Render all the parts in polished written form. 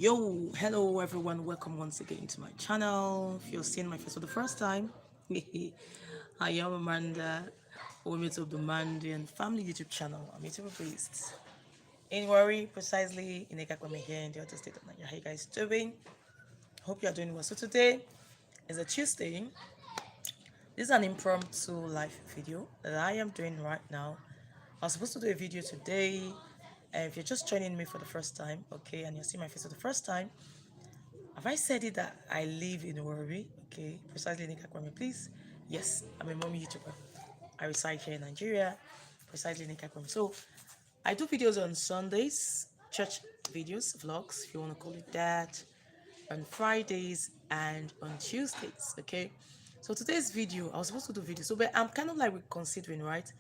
Yo, hello everyone, welcome once again to my channel. If you're seeing my face for the first time, I am Amanda, owner of the Mandian Family YouTube channel. I'm YouTube based in Worry, precisely in Ekakwame here in the other state of Nigeria. How you guys doing? Hope you are doing well. So today is a Tuesday. This is an impromptu live video that I am doing right now. I was supposed to do a video today. If you're just joining me for the first time, okay, and you're seeing my face for the first time, have I said it that I live in Warri? Okay, precisely in Ikakwame, please. Yes, I'm a mommy YouTuber. I reside here in Nigeria, precisely in Ikakwame. So I do videos on Sundays, church videos, vlogs, if you want to call it that, on Fridays and on Tuesdays. Okay. So today's video, I was supposed to do video. So but I'm kind of like considering, right?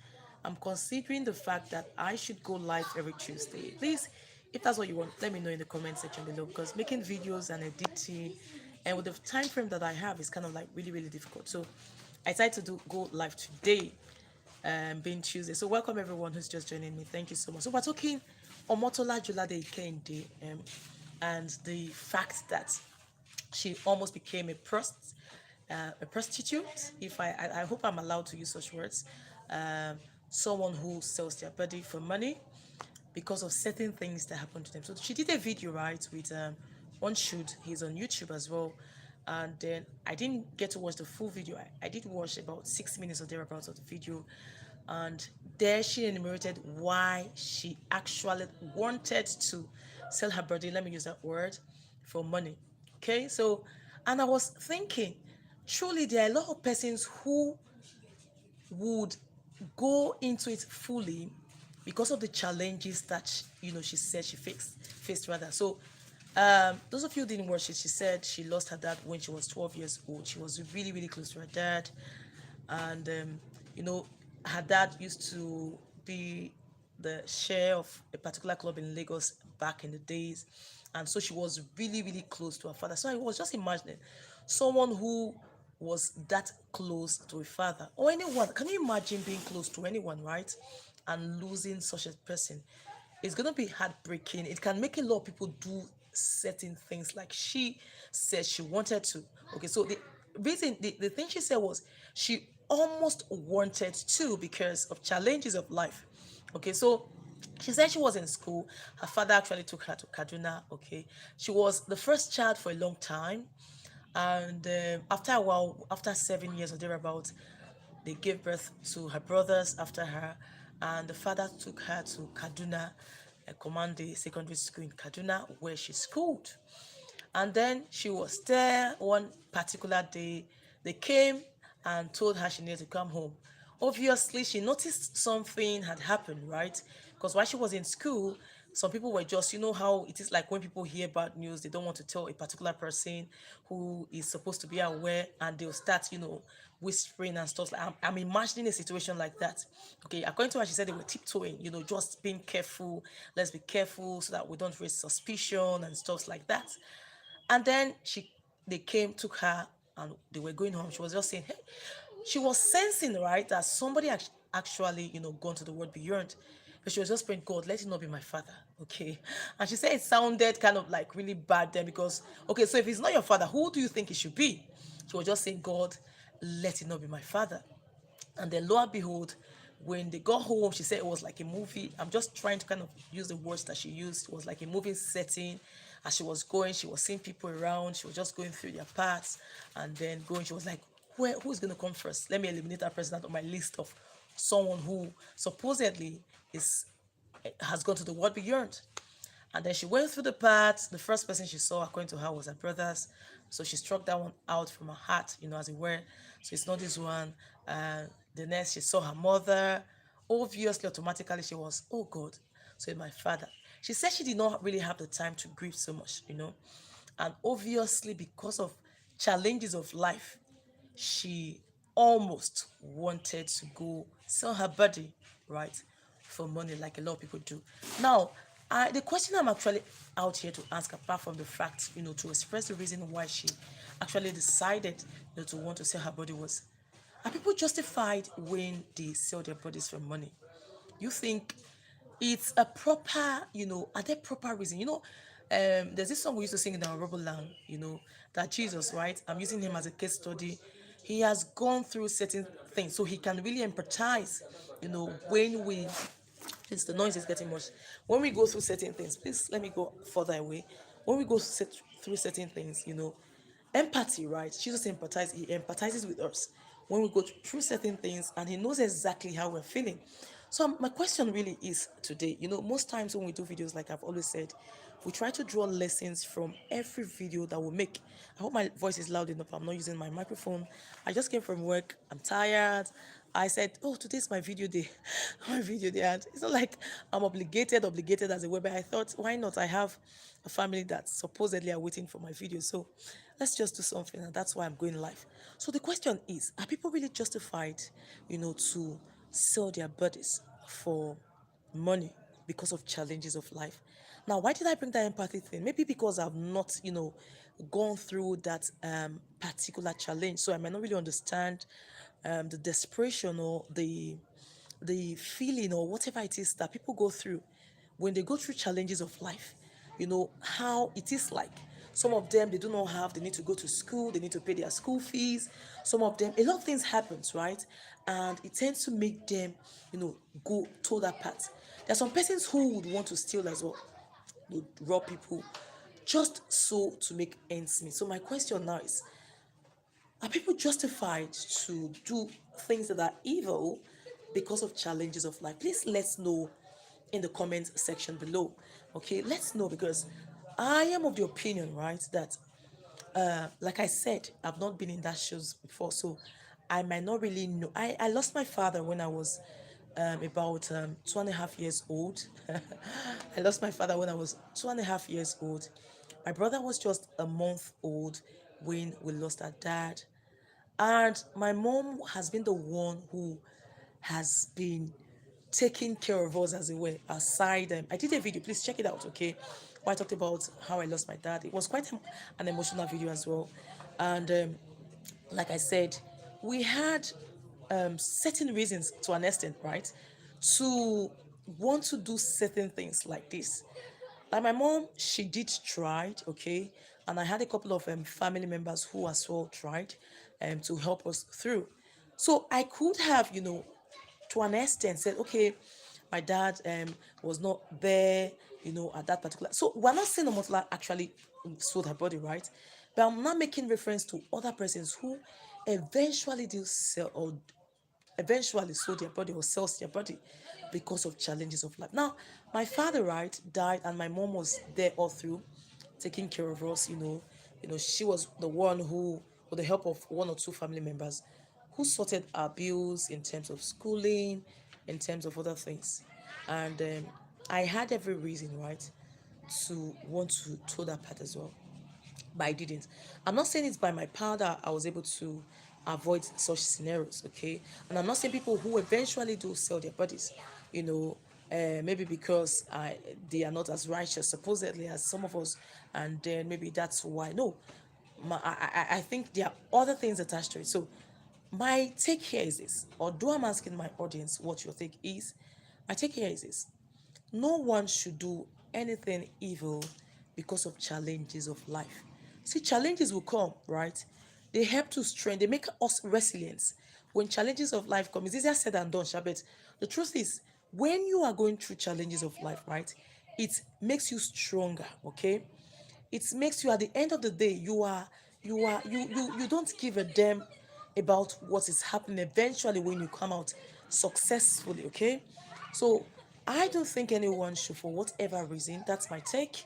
I'm considering the fact that I should go live every Tuesday. Please, if that's what you want, let me know in the comment section below because making videos and editing and with the time frame that I have is kind of like really difficult. So I decided to do go live today, being Tuesday. So welcome everyone who's just joining me. Thank you so much. So we're talking Omotola Jolade ekeinde, and the fact that she almost became a prostitute. If I hope I'm allowed to use such words. Um, Someone who sells their body for money because of certain things that happened to them. So she did a video, right, with one shoot. He's on YouTube as well. And then I didn't get to watch the full video. I did watch about 6 minutes or thereabouts of the video. And there she enumerated why she actually wanted to sell her body, let me use that word, for money. Okay, so, and I was thinking, truly there are a lot of persons who would go into it fully because of the challenges that she said she faced rather. So those of you who didn't watch it, she said she lost her dad when she was 12 years old. She was really close to her dad, and you know her dad used to be the chair of a particular club in Lagos back in the days, and so she was really close to her father. So I was just imagining someone who was that close to a father or anyone. Can you imagine being close to anyone, right, and losing such a person? It's gonna be heartbreaking. It can make a lot of people do certain things like she said she wanted to. Okay, so the thing she said was she almost wanted to because of challenges of life. Okay, so she said she was in school. Her father actually took her to Kaduna. Okay, she was the first child for a long time, and after a while, after 7 years or thereabouts, they gave birth to her brothers after her, and the father took her to Kaduna, a Commande secondary school in Kaduna, where she schooled. And then she was there one particular day. They came and told her she needed to come home. Obviously, she noticed something had happened, right? Because while she was in school, some people were just, you know how it is like when people hear bad news, they don't want to tell a particular person who is supposed to be aware, and they'll start, whispering and stuff. Like I'm imagining a situation like that. Okay, according to her, she said they were tiptoeing, just being careful. Let's be careful so that we don't raise suspicion and stuff like that. And then they came, took her, and they were going home. She was just saying, hey, she was sensing, right, that somebody actually, gone to the world beyond. But she was just praying, God, let it not be my father. Okay. And she said it sounded kind of like really bad then because, okay, so if it's not your father, who do you think it should be? She was just saying, God, let it not be my father. And then lo and behold, when they got home, she said it was like a movie. I'm just trying to kind of use the words that she used. It was like a movie setting. As she was going, she was seeing people around. She was just going through their paths and then going. She was like, who's going to come first? Let me eliminate that person out of my list of someone who supposedly is has gone to the world beyond. And then she went through the parts. The first person she saw, according to her, was her brothers. So she struck that one out from her heart, as it were. So it's not this one. The next, she saw her mother. Obviously, automatically, she was, oh God, so it's my father. She said she did not really have the time to grieve so much. And obviously, because of challenges of life, she almost wanted to go sell her body, right, for money, like a lot of people do. Now, the question I'm actually out here to ask, apart from the fact, to express the reason why she actually decided, to want to sell her body was, are people justified when they sell their bodies for money? You think it's a proper, are there proper reason? There's this song we used to sing in our rubber land, that Jesus, right? I'm using him as a case study. He has gone through certain things, so he can really empathize, when we, since the noise is getting much, when we go through certain things, please let me go further away. When we go through certain things, empathy, right? Jesus empathizes, he empathizes with us when we go through certain things, and he knows exactly how we're feeling. So my question really is today, most times when we do videos, like I've always said, we try to draw lessons from every video that we make. I hope my voice is loud enough. I'm not using my microphone. I just came from work. I'm tired. I said, oh, today's my video day. My video day. And it's not like I'm obligated as a web. I thought, why not? I have a family that supposedly are waiting for my video. So let's just do something. And that's why I'm going live. So the question is, are people really justified, to sell their bodies for money because of challenges of life? Now, why did I bring that empathy thing? Maybe because I've not, gone through that particular challenge, so I might not really understand the desperation or the feeling or whatever it is that people go through when they go through challenges of life. How it is like. Some of them, they do not have, they need to go to school, they need to pay their school fees. Some of them, a lot of things happens, right? And it tends to make them, go to that path. There are some persons who would want to steal as well, would rob people just so to make ends meet. So my question now is, are people justified to do things that are evil because of challenges of life? Please let's know in the comment section below. Okay, let's know, because I am of the opinion, right, that like I said, I've not been in that shoes before, so I might not really know. I lost my father when I was about 2.5 years old. I lost my father when I was 2.5 years old. My brother was just a month old when we lost our dad. And my mom has been the one who has been taking care of us, as it were, aside. I did a video, please check it out, okay? Where I talked about how I lost my dad. It was quite an emotional video as well. And like I said, we had certain reasons to an extent, right, to want to do certain things like this. Like my mom, she did try, okay, and I had a couple of family members who as well tried to help us through. So I could have, to an extent said, okay, my dad was not there, at that particular. So we're not saying Omotola actually sold her body, right? But I'm not making reference to other persons who eventually do sell or eventually sold their body or sells their body because of challenges of life. Now, my father, right, died, and my mom was there all through, taking care of us. She was the one who, with the help of one or two family members, who sorted our bills in terms of schooling, in terms of other things, and I had every reason, right, to want to toe that path as well, but I didn't. I'm not saying it's by my power that I was able to avoid such scenarios, okay? And I'm not saying people who eventually do sell their bodies, maybe because they are not as righteous supposedly as some of us, and then maybe that's why. No, I think there are other things attached to it. So my take here is this, although I'm asking my audience what your take is, my take here is this: no one should do anything evil because of challenges of life. See, challenges will come, right? They help to strengthen, they make us resilient. When challenges of life come, it's easier said than done, Shabet. The truth is, when you are going through challenges of life, right, it makes you stronger, okay? It makes you, at the end of the day, you don't give a damn about what is happening eventually when you come out successfully, okay? So I don't think anyone should, for whatever reason, that's my take,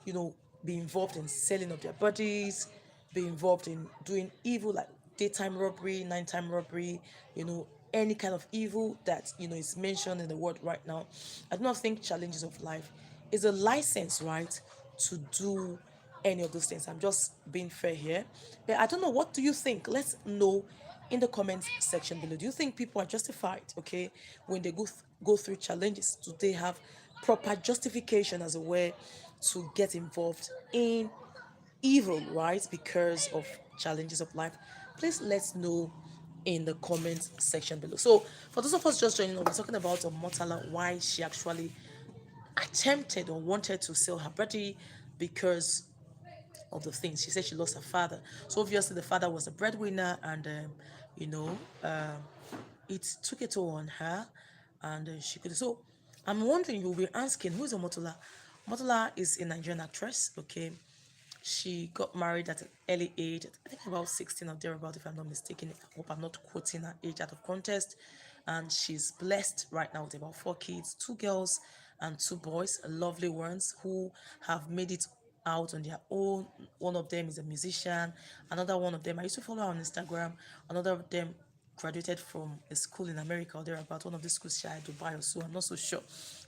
you know be involved in selling of their bodies, be involved in doing evil like daytime robbery, nighttime robbery, any kind of evil that is mentioned in the world right now. I do not think challenges of life is a license, right, to do any of those things. I'm just being fair here. But I don't know, what do you think? Let's know in the comments section below. Do you think people are justified, okay, when they go through challenges? Do they have proper justification as a way to get involved in evil, right, because of challenges of life? Please let's know in the comment section below. So for those of us just joining, we're talking about Omotola, why she actually attempted or wanted to sell her body because of the things. She said she lost her father. So obviously the father was a breadwinner, and you know, it took a toll on her, and she could. So I'm wondering, you'll be asking, who is Omotola? Omotola is a Nigerian actress. Okay, she got married at an early age, I think about 16 or thereabout, if I'm not mistaken. I hope I'm not quoting her age out of context. And she's blessed right now with about 4 kids, 2 girls and 2 boys, lovely ones who have made it out on their own. One of them is a musician. Another one of them, I used to follow her on Instagram. Another of them graduated from a school in America or thereabout, one of the schools, she had Dubai or so, I'm not so sure.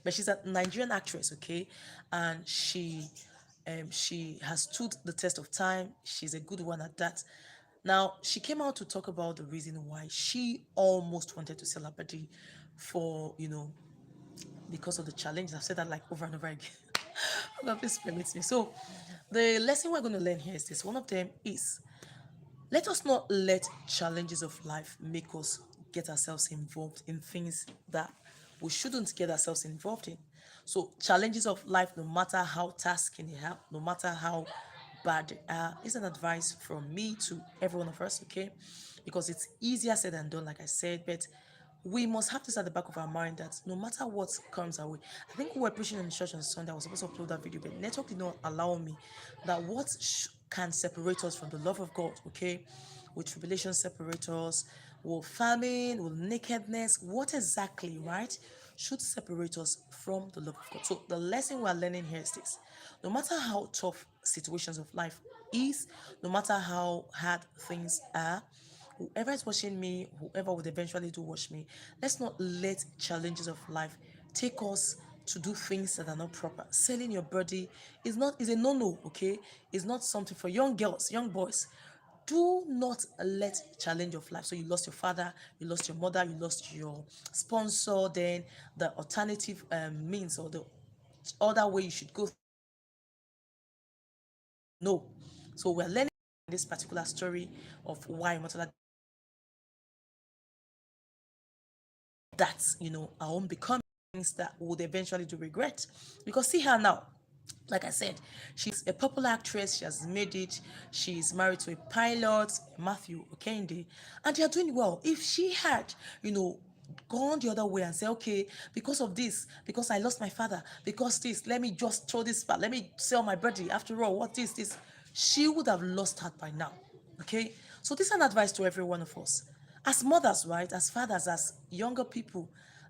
But she's a Nigerian actress, okay? And she has stood the test of time. She's a good one at that. Now, she came out to talk about the reason why she almost wanted to sell her body for, because of the challenges. I've said that like over and over again. God, please permit me. So, the lesson we're going to learn here is this. One of them is, let us not let challenges of life make us get ourselves involved in things that we shouldn't get ourselves involved in. So, challenges of life, no matter how tasking they are, no matter how bad they are, is an advice from me to every one of us, okay? Because it's easier said than done, like I said, but we must have this at the back of our mind that no matter what comes our way. I think we were preaching in church on Sunday. I was supposed to upload that video, but network did not allow me. That what can separate us from the love of God, okay? Will tribulation separate us? Will famine? Will nakedness? What exactly, right, should separate us from the love of God? So the lesson we're learning here is this. No matter how tough situations of life is, no matter how hard things are, whoever is watching me, whoever would eventually do watch me, let's not let challenges of life take us to do things that are not proper. Selling your body is a no-no, okay? It's not something for young girls, young boys. Do not let challenge of life. So you lost your father, you lost your mother, you lost your sponsor, then the alternative means or the other way you should go. No. So we're learning this particular story of why Omotola, that our own becoming things that would eventually do regret. Because see her now, like I said, she's a popular actress. She has made it. She's married to a pilot, Matthew Ekeinde, and they are doing well. If she had, gone the other way and say, okay, because of this, because I lost my father, because this, let me just throw this part, let me sell my body. After all, what is this? She would have lost her by now. Okay, so this is an advice to every one of us, as mothers, right, as fathers, as younger people.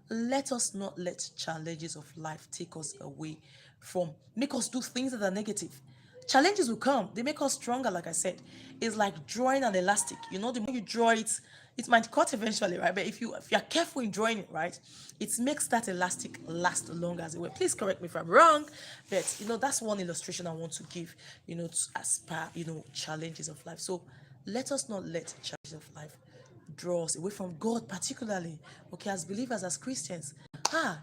Let us not let challenges of life take us away from, make us do things that are negative. Challenges will come, they make us stronger. Like I said, it's like drawing an elastic. The more you draw it, it might cut eventually, right? But if you're careful in drawing it, right, it makes that elastic last longer, as it were. Please correct me if I'm wrong, but that's one illustration I want to give, as per challenges of life. So let us not let challenges of life draw us away from God, particularly, okay, as believers, as Christians.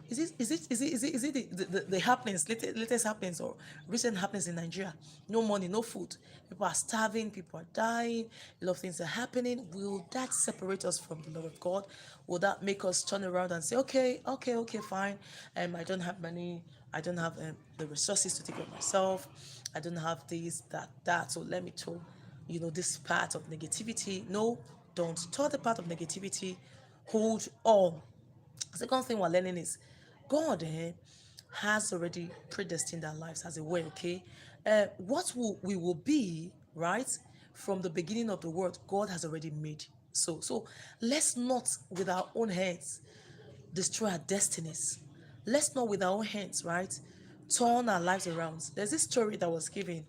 Is it the happenings, latest happenings or recent happenings in Nigeria? No money, no food. People are starving, people are dying, a lot of things are happening. Will that separate us from the love of God? Will that make us turn around and say, okay, fine, I don't have money, I don't have the resources to take care of myself, I don't have this, that, so let me tell this part of negativity? No, don't tell the part of negativity. Hold on. Second thing we're learning is God has already predestined our lives as a way, okay? We will be, right, from the beginning of the world, God has already made. So let's not with our own hands destroy our destinies. Let's not with our own hands, right, turn our lives around. There's this story that was given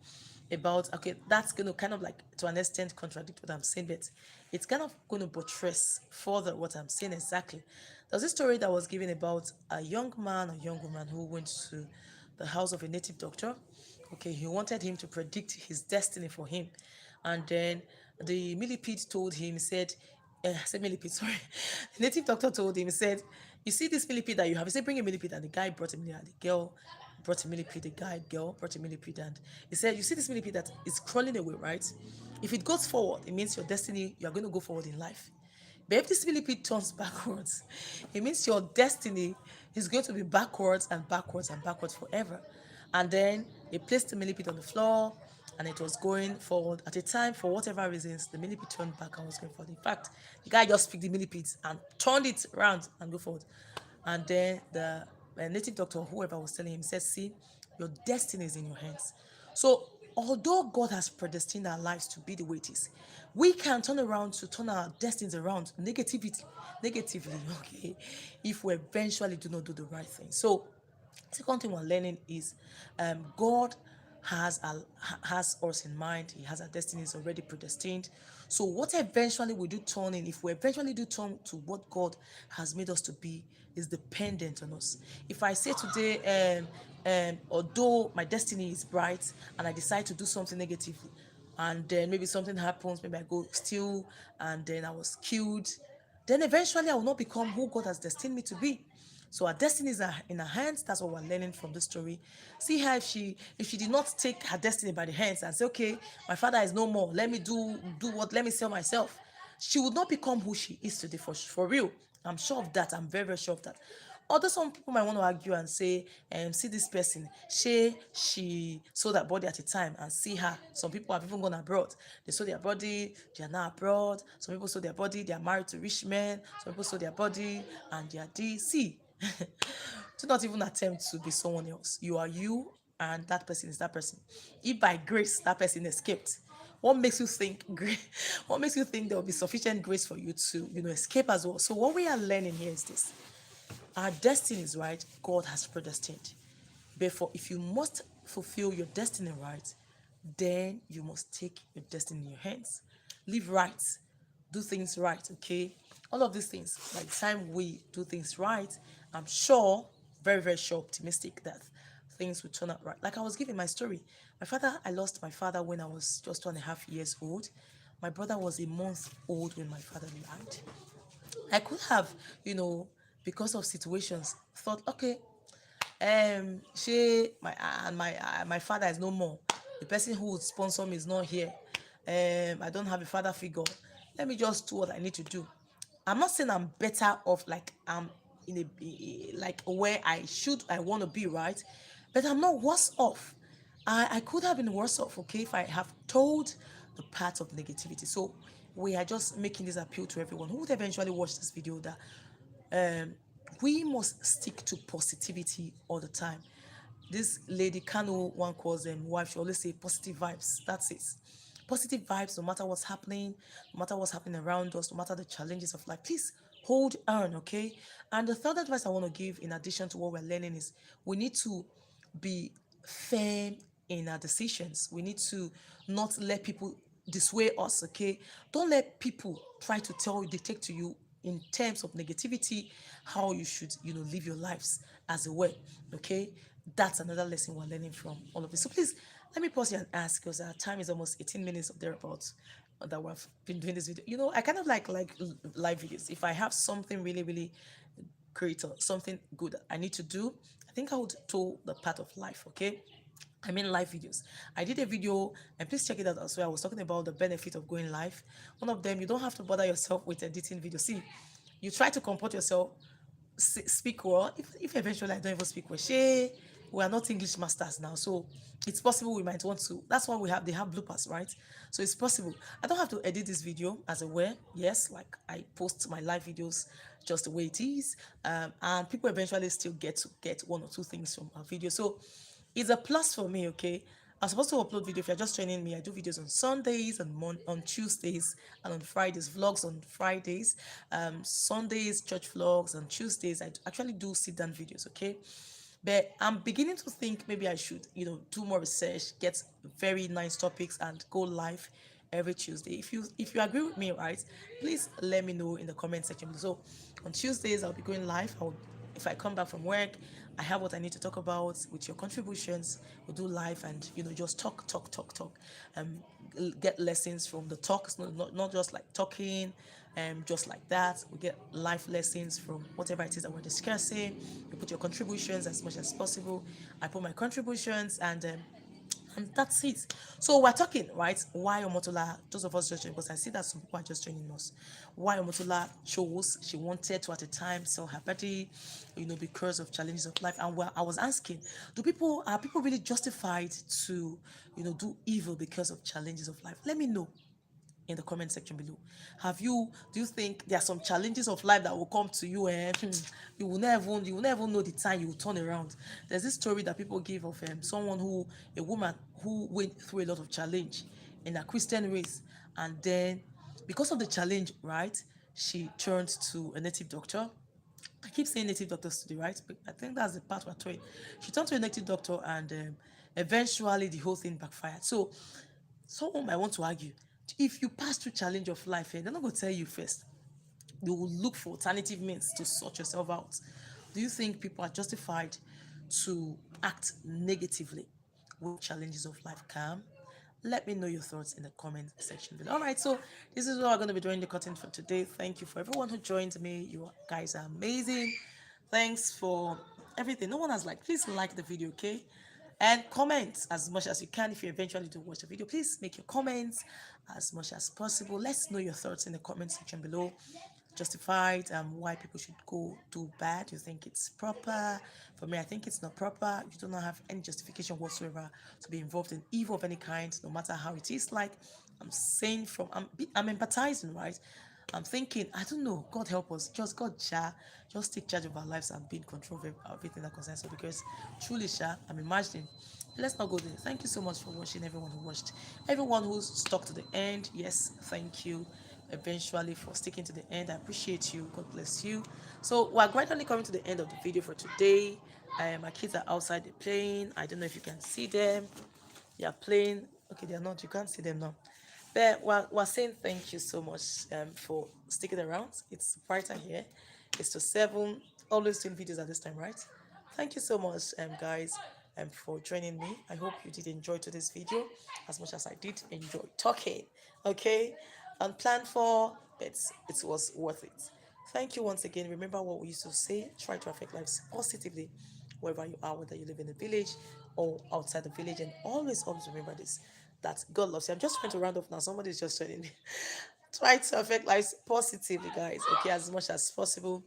about, okay, that's going to kind of like to an extent contradict what I'm saying, but it's kind of going to buttress further what I'm saying exactly. There's this story that was given about a young man or young woman who went to the house of a native doctor. Okay, he wanted him to predict his destiny for him. And then the millipede told him, he said, I said millipede, sorry. The native doctor told him, he said, you see this millipede that you have? He said, bring a millipede. And the guy brought a millipede. The girl brought a millipede. The girl brought a millipede. And he said, you see this millipede that is crawling away, right? If it goes forward, it means your destiny, you're going to go forward in life. But if this millipede turns backwards, it means your destiny is going to be backwards and backwards and backwards forever. And then They placed the millipede on the floor and it was going forward. At a time, for whatever reasons, the millipede turned back and was going forward. In fact, the guy just picked the millipede and turned it around and go forward. And then the native doctor, whoever was telling him, said, see, your destiny is in your hands. So although God has predestined our lives to be the way it is, we can turn around to turn our destinies around negatively, okay, if we eventually do not do the right thing. So second thing we're learning is God has us in mind. He has our destinies already predestined. So what eventually we do turn in, if we eventually do turn to what God has made us to be, is dependent on us. If I say today, although my destiny is bright and I decide to do something negatively, and then maybe something happens, maybe I go steal and then I was killed, then eventually I will not become who God has destined me to be. So our destinies are in her hands. That's what we're learning from this story. See her, if she did not take her destiny by the hands and say, okay, my father is no more, let me do what, let me sell myself, she would not become who she is today, for real. I'm sure of that. I'm very, very sure of that. Although some people might want to argue and say, see this person, she sold her body at a time, and see her. Some people have even gone abroad. They sold their body, they are now abroad. Some people sold their body, they are married to rich men. Some people sold their body and they are DC. Do not even attempt to be someone else. You are you, and that person is that person. If by grace that person escaped, what makes you think what makes you think there will be sufficient grace for you to escape as well? So what we are learning here is this: our destiny is right, God has predestined. Therefore, if you must fulfill your destiny right, then you must take your destiny in your hands. Live right, do things right, okay? All of these things, by the time we do things right, I'm sure, very, very sure, optimistic that things will turn out right. Like I was giving my story. I lost my father when I was just 2.5 years old. My brother was a month old when my father died. I could have, because of situations, thought, okay, she my father is no more. The person who would sponsor me is not here. I don't have a father figure. Let me just do what I need to do. I'm not saying I'm better off, like I'm in like where I want to be, right? But I'm not worse off. I could have been worse off, okay, if I have told the path of negativity. So we are just making this appeal to everyone who would eventually watch this video, that um, we must stick to positivity all the time. This lady Kano, one calls them wife, she always say positive vibes. That's it. Positive vibes, no matter what's happening, no matter what's happening around us, no matter the challenges of life. Please hold on, okay? And the third advice I want to give, in addition to what we're learning, is we need to be firm in our decisions. We need to not let people dissuade us, okay? Don't let people try to tell you, dictate to you in terms of negativity how you should, live your lives as a way, okay? That's another lesson we're learning from all of this. So please let me pause here and ask, because our time is almost 18 minutes or thereabouts that we've been doing this video. I kind of like live videos. If I have something really, really great or something good I need to do, I think I would told the part of life, okay? I mean live videos. I did a video, and please check it out as well. I was talking about the benefit of going live. One of them, you don't have to bother yourself with editing video. See, you try to comport yourself, speak well. If eventually I don't even speak well, we are not English masters now, so it's possible we might want to. That's why they have bloopers, right? So it's possible I don't have to edit this video as a way. Yes, like I post my live videos just the way it is, and people eventually still get one or two things from our video. So it's a plus for me, okay? I'm supposed to upload video. If you're just joining me, I do videos on Sundays and on Tuesdays and on Fridays, vlogs on Fridays, Sundays church vlogs, and Tuesdays I actually do sit down videos, okay? But I'm beginning to think maybe I should, do more research, get very nice topics, and go live every Tuesday. If you agree with me, right, please let me know in the comment section. So on Tuesdays I'll be going live. If I come back from work, I have what I need to talk about. With your contributions, we'll do live and just talk, get lessons from the talks, not just like talking, just like that. We get life lessons from whatever it is that we're discussing. You put your contributions as much as possible. I put my contributions, and And that's it. So we're talking, right? Why Omotola, those of us just joining, because I see that some people are just joining us. Why Omotola chose, she wanted to at a time sell her body, because of challenges of life. And I was asking, are people really justified to, do evil because of challenges of life? Let me know in the comment section below. Do you think there are some challenges of life that will come to you and you will never know the time you will turn around? There's this story that people give of a woman who went through a lot of challenge in a Christian race, and then because of the challenge, right, she turned to a native doctor. I keep saying native doctors today, right? But I think that's the part we're trying. She turned to a native doctor, and eventually the whole thing backfired. So someone might want to argue, if you pass through challenge of life, they're not going to tell you first. They will look for alternative means to sort yourself out. Do you think people are justified to act negatively when challenges of life come? Let me know your thoughts in the comment section below. All right, so this is what we're going to be doing the content for today. Thank you for everyone who joined me. You guys are amazing. Thanks for everything. No one has liked. Please like the video, okay? And comment as much as you can. If you eventually do watch the video, please make your comments as much as possible. Let's know your thoughts in the comment section below. Justified why people should go do bad. You think it's proper? For me, I think it's not proper. You do not have any justification whatsoever to be involved in evil of any kind, no matter how it is. Like I'm saying, I'm empathizing, right? I'm thinking, I don't know, God help us, just take charge of our lives and be in control of everything that concerns us, because truly, I'm imagining. Let's not go there. Thank you so much for watching, everyone who watched, everyone who's stuck to the end. Yes, thank you eventually for sticking to the end. I appreciate you. God bless you. So we're gradually coming to the end of the video for today. My kids are outside, they're playing. I don't know if you can see them. They are playing. Okay, they are not. You can't see them now. But we're saying thank you so much for sticking around. It's brighter here. It's to 7. Always doing videos at this time, right? Thank you so much, guys, for joining me. I hope you did enjoy today's video as much as I did enjoy talking. Okay, unplanned for, but it was worth it. Thank you once again. Remember what we used to say: try to affect lives positively wherever you are, whether you live in a village or outside the village. And always remember this: that God loves you. I'm just trying to round off now. Somebody's just joining me. Try to affect lives positively, guys. Okay, as much as possible.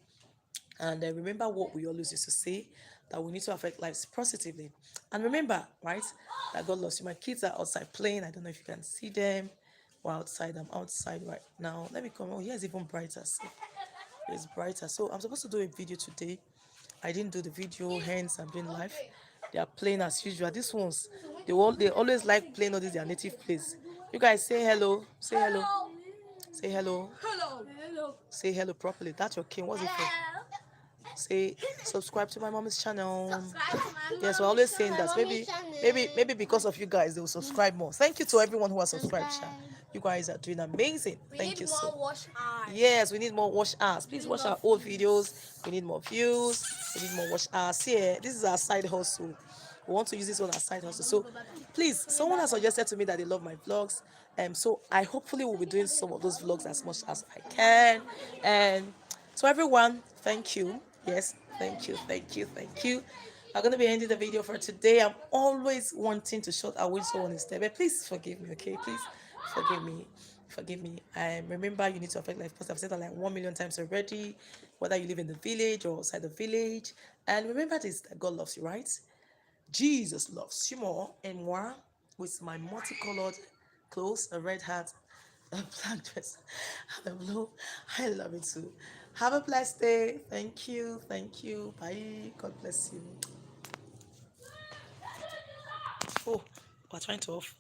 And remember what we always used to say, that we need to affect lives positively. And remember, right, that God loves you. My kids are outside playing. I don't know if you can see them. We're outside. I'm outside right now. Let me come. Oh, here's even brighter. See? It's brighter. So I'm supposed to do a video today. I didn't do the video, hence I'm doing live. They are playing as usual. These ones, they always like playing all these their native plays. You guys say hello. Say hello. Say hello. Hello. Say hello properly. That's your king. What's it for? Say subscribe to my mommy's channel. Yes, we're always saying that. Maybe because of you guys, they will subscribe more. Thank you to everyone who has subscribed. You guys are doing amazing. Thank you so much. Yes, we need more watch hours. Please watch our old videos. We need more views. We need more watch hours. Here, this is our side hustle. We want to use this one as side hustle. So please, someone has suggested to me that they love my vlogs. So I hopefully will be doing some of those vlogs as much as I can. And so everyone, thank you. Yes, thank you, thank you, thank you. I'm gonna be ending the video for today. I'm always wanting to shut out when someone is there, but please forgive me, okay? Please forgive me. Forgive me. Remember, you need to affect life positive. I've said that like 1 million times already, whether you live in the village or outside the village. And remember this, that God loves you, right? Jesus loves you more and more, with my multicolored clothes, a red hat, a black dress, and a blue. I love it too. Have a blessed day. Thank you. Thank you. Bye. God bless you. Oh, we're trying to off.